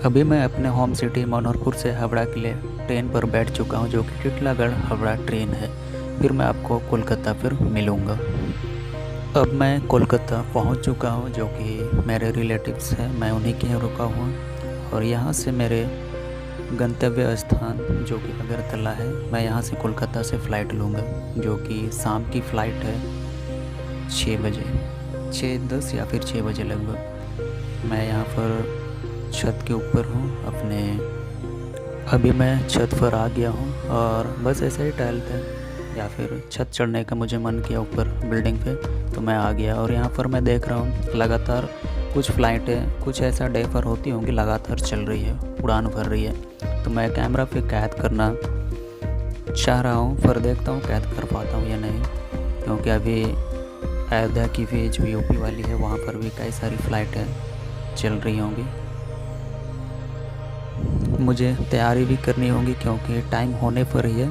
अभी मैं अपने होम सिटी मनोहरपुर से हावड़ा के लिए ट्रेन पर बैठ चुका हूँ, जो कि टिटलागढ़ हावड़ा ट्रेन है। फिर मैं आपको कोलकाता फिर मिलूँगा। अब मैं कोलकाता पहुँच चुका हूँ, जो कि मेरे रिलेटिव्स हैं, मैं उन्हीं के यहाँ रुका हूँ। और यहाँ से मेरे गंतव्य स्थान जो कि अगरतला है, मैं यहाँ से कोलकाता से फ़्लाइट लूँगा, जो कि शाम की फ़्लाइट है 6 बजे, 6:10 या फिर 6 बजे लगभग। मैं यहाँ पर छत के ऊपर हूँ अपने। अभी मैं छत पर आ गया हूँ और बस ऐसे ही टहलते हैं, या फिर छत चढ़ने का मुझे मन किया ऊपर बिल्डिंग पे, तो मैं आ गया। और यहाँ पर मैं देख रहा हूँ लगातार कुछ फ़्लाइटें कुछ ऐसा डे पर होती होंगी, लगातार चल रही है, उड़ान भर रही है। तो मैं कैमरा पे कैद करना चाह रहा हूँ, पर देखता हूँ कैद कर पाता हूँ या नहीं, क्योंकि अभी अयोध्या की भी जो यूपी वाली है, वहाँ पर भी कई सारी फ़्लाइटें चल रही होंगी। मुझे तैयारी भी करनी होगी क्योंकि टाइम होने पर ही है।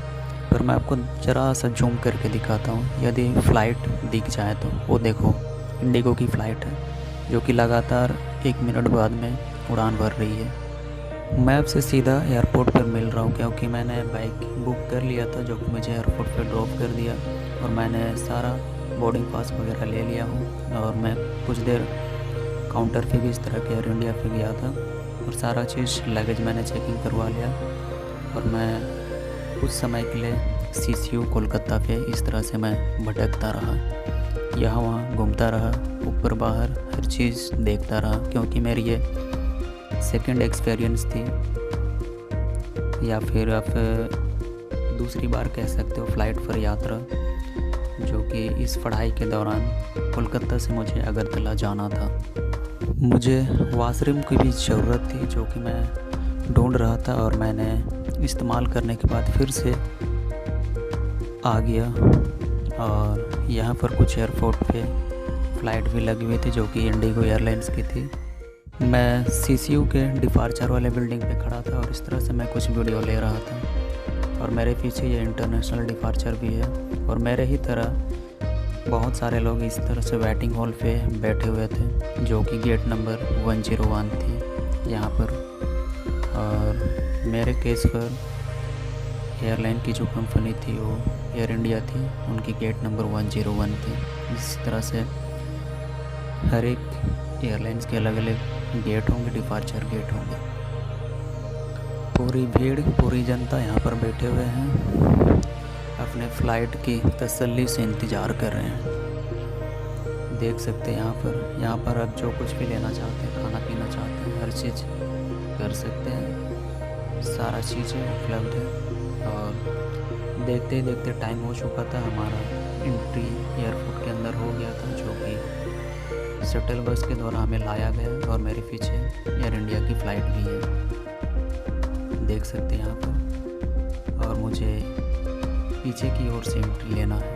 पर मैं आपको ज़रा सा जूम करके दिखाता हूँ, यदि फ़्लाइट दिख जाए तो। वो देखो, इंडिगो की फ़्लाइट है, जो कि लगातार 1 मिनट बाद में उड़ान भर रही है। मैं आपसे सीधा एयरपोर्ट पर मिल रहा हूँ, क्योंकि मैंने बाइक बुक कर लिया था, जो कि मुझे एयरपोर्ट पर ड्रॉप कर दिया। और मैंने सारा बोर्डिंग पास वगैरह ले लिया हूँ। और मैं कुछ देर काउंटर पे भी इस तरह के एयर इंडिया पे गया था, और सारा चीज़ लगेज मैंने चेकिंग करवा लिया। और मैं कुछ समय के लिए सीसीयू कोलकाता पे इस तरह से मैं भटकता रहा, यहाँ वहाँ घूमता रहा, ऊपर बाहर हर चीज़ देखता रहा, क्योंकि मेरी ये सेकंड एक्सपीरियंस थी, या फिर आप दूसरी बार कह सकते हो फ़्लाइट पर यात्रा, जो कि इस पढ़ाई के दौरान कोलकाता से मुझे अगरतला जाना था। मुझे वॉशरूम की भी ज़रूरत थी, जो कि मैं ढूंढ रहा था, और मैंने इस्तेमाल करने के बाद फिर से आ गया। और यहाँ पर कुछ एयरपोर्ट पे फ़्लाइट भी लगी हुई थी, जो कि इंडिगो एयरलाइंस की थी। मैं सीसीयू के डिपार्चर वाले बिल्डिंग पे खड़ा था, और इस तरह से मैं कुछ वीडियो ले रहा था। और मेरे पीछे ये इंटरनेशनल डिपार्चर भी है, और मेरे ही तरह बहुत सारे लोग इस तरह से वेटिंग हॉल पे बैठे हुए थे, जो कि गेट नंबर 101 थी यहाँ पर। और मेरे केस पर एयरलाइन की जो कंपनी थी वो एयर इंडिया थी, उनकी गेट नंबर 101 थी। इस तरह से हर एक एयरलाइंस के अलग अलग गेट होंगे, डिपार्चर गेट होंगे। पूरी भीड़, पूरी जनता यहाँ पर बैठे हुए हैं, अपने फ़्लाइट की तसल्ली से इंतज़ार कर रहे हैं। देख सकते हैं यहाँ पर अब जो कुछ भी लेना चाहते हैं, खाना पीना चाहते हैं, हर चीज़ कर सकते हैं, सारा चीज़ें उपलब्ध है। और देखते ही देखते टाइम हो चुका था, हमारा एंट्री एयरपोर्ट के अंदर हो गया था, जो कि शटल बस के द्वारा हमें लाया गया। और मेरे पीछे एयर इंडिया की फ़्लाइट भी है, देख सकते हैं यहाँ पर। और मुझे पीछे की ओर से एंट्री लेना है।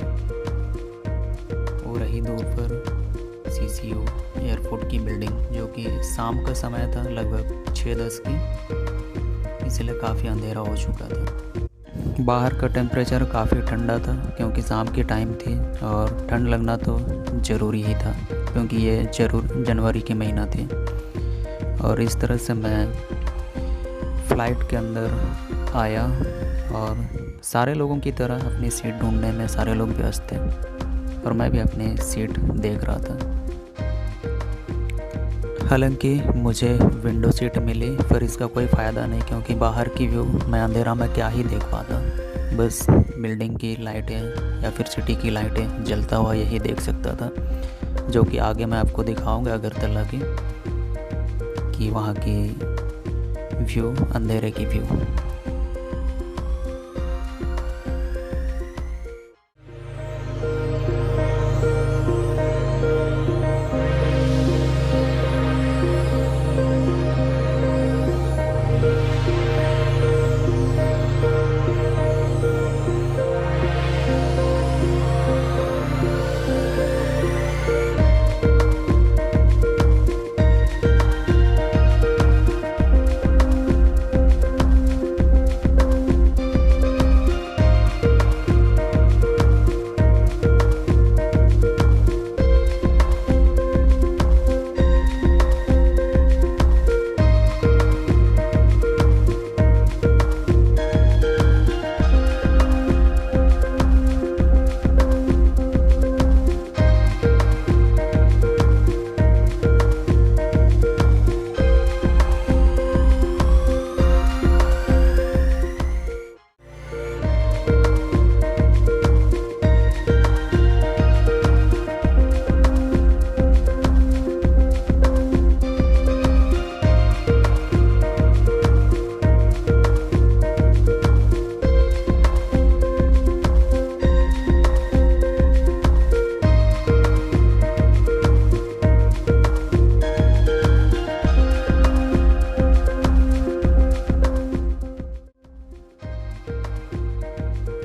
वो रही दूर पर सीसीयू एयरपोर्ट की बिल्डिंग, जो कि शाम का समय था, लगभग 6:10 की, इसलिए काफ़ी अंधेरा हो चुका था। बाहर का टेम्परेचर काफ़ी ठंडा था, क्योंकि शाम की टाइम थी, और ठंड लगना तो ज़रूरी ही था, क्योंकि ये जनवरी के महीना थी। और इस तरह से मैं फ़्लाइट के अंदर आया, और सारे लोगों की तरह अपनी सीट ढूंढने में सारे लोग व्यस्त थे, और मैं भी अपनी सीट देख रहा था। हालांकि मुझे विंडो सीट मिली, पर इसका कोई फ़ायदा नहीं, क्योंकि बाहर की व्यू मैं अंधेरा में क्या ही देख पाता। बस बिल्डिंग की लाइटें या फिर सिटी की लाइटें जलता हुआ यही देख सकता था, जो कि आगे मैं आपको दिखाऊंगा अगरतला की, कि वहाँ की व्यू, अंधेरे की व्यू।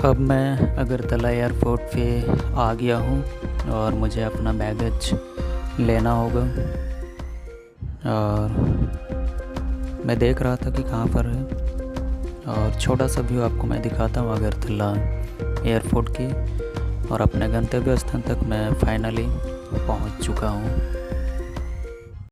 अब मैं अगरतला एयरपोर्ट पे आ गया हूँ और मुझे अपना बैगेज लेना होगा। और मैं देख रहा था कि कहाँ पर है, और छोटा सा व्यू आपको मैं दिखाता हूँ अगरतला एयरपोर्ट की। और अपने गंतव्य स्थान तक मैं फाइनली पहुँच चुका हूँ।